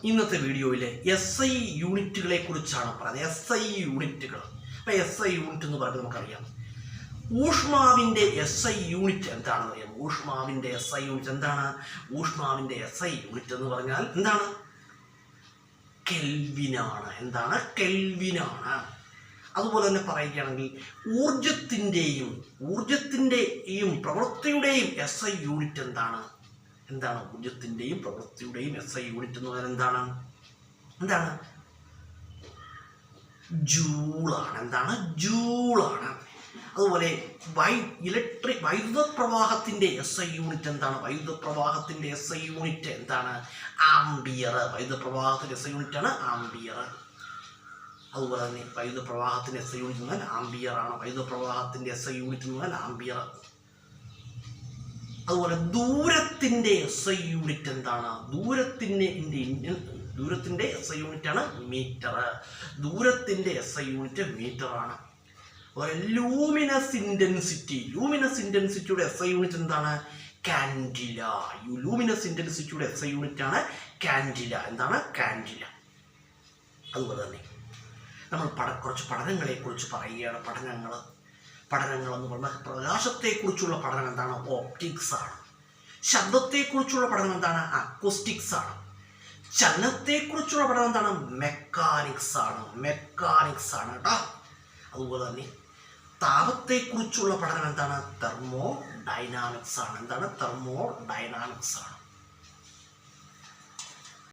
ഇന്നത്തെ വീഡിയോയിൽ SI യൂണിറ്റുകളെ കുറിച്ചാണ് പറയുന്നത്. SI യൂണിറ്റുകൾ. അപ്പോൾ SI യൂണിറ്റ് എന്ന് പറയുന്നത് നമുക്കറിയാം. ഊഷ്മാവിൻ്റെ SI യൂണിറ്റ് എന്താണെന്ന് അറിയാം. ഊഷ്മാവിൻ്റെ SI യൂണിറ്റ് എന്താണ്? ഊഷ്മാവിൻ്റെ SI യൂണിറ്റ് എന്ന് പറഞ്ഞാൽ എന്താണ്? കെൽവിനാണ്. എന്താണ്? കെൽവിനാണ്. അതുപോലെ തന്നെ പറയുകയാണെങ്കിൽ ഊർജത്തിൻ്റെയും പ്രവൃത്തിയുടെയും SI യൂണിറ്റ് എന്താണ്? എന്താണ് ഊർജത്തിൻ്റെയും പ്രവൃത്തിയുടെയും SI യൂണിറ്റ് എന്ന് പറയുന്നത് എന്താണ്? ജൂളാണ്. എന്താണ്? ജൂളാണ്. അതുപോലെ വൈദ്യുത പ്രവാഹത്തിൻ്റെ SI യൂണിറ്റ് എന്താണ്? വൈദ്യുത പ്രവാഹത്തിൻ്റെ SI യൂണിറ്റ് എന്താണ്? ആംബിയർ. വൈദ്യുത പ്രവാഹത്തിൻ്റെ SI യൂണിറ്റാണ് ആംബിയർ. അതുപോലെ തന്നെ വൈദ്യുത പ്രവാഹത്തിൻ്റെ SI യൂണിറ്റ് എന്ന് പറഞ്ഞാൽ ആംബിയർ ആണ്. വൈദ്യുത പ്രവാഹത്തിൻ്റെ SI യൂണിറ്റ് എന്ന് പറഞ്ഞാൽ ആംബിയർ. അതുപോലെ ദൂരത്തിൻ്റെ SI യൂണിറ്റ് എന്താണ്? ദൂരത്തിൻ്റെ SI യൂണിറ്റാണ് മീറ്റർ. ദൂരത്തിൻ്റെ SI യൂണിറ്റ് മീറ്റർ ആണ്. അതുപോലെ ലൂമിനസ് ഇൻറ്റൻസിറ്റിയുടെ SI യൂണിറ്റ് എന്താണ്? കാൻഡില. ലൂമിനസ് ഇൻറ്റൻസിറ്റിയുടെ SI യൂണിറ്റാണ് കാൻഡില. എന്താണ്? കാൻഡില. അതുപോലെ തന്നെ നമ്മൾ കുറച്ച് പഠനങ്ങളെക്കുറിച്ച് പറയുകയാണ്. പഠനങ്ങൾ എന്ന് പറഞ്ഞാൽ പ്രകാശത്തെക്കുറിച്ചുള്ള പഠനം എന്താണ്? ഓപ്റ്റിക്സ് ആണ്. ശബ്ദത്തെക്കുറിച്ചുള്ള പഠനം എന്താണ്? അക്കോസ്റ്റിക്സ് ആണ്. ചലനത്തെക്കുറിച്ചുള്ള പഠനം എന്താണ്? മെക്കാനിക്സ് ആണ് കേട്ടോ. അതുപോലെ തന്നെ താപത്തെക്കുറിച്ചുള്ള പഠനം എന്താണ്? തെർമോ ഡൈനാമിക്സ് ആണ്. എന്താണ്? തെർമോ ഡൈനാമിക്സ് ആണ്.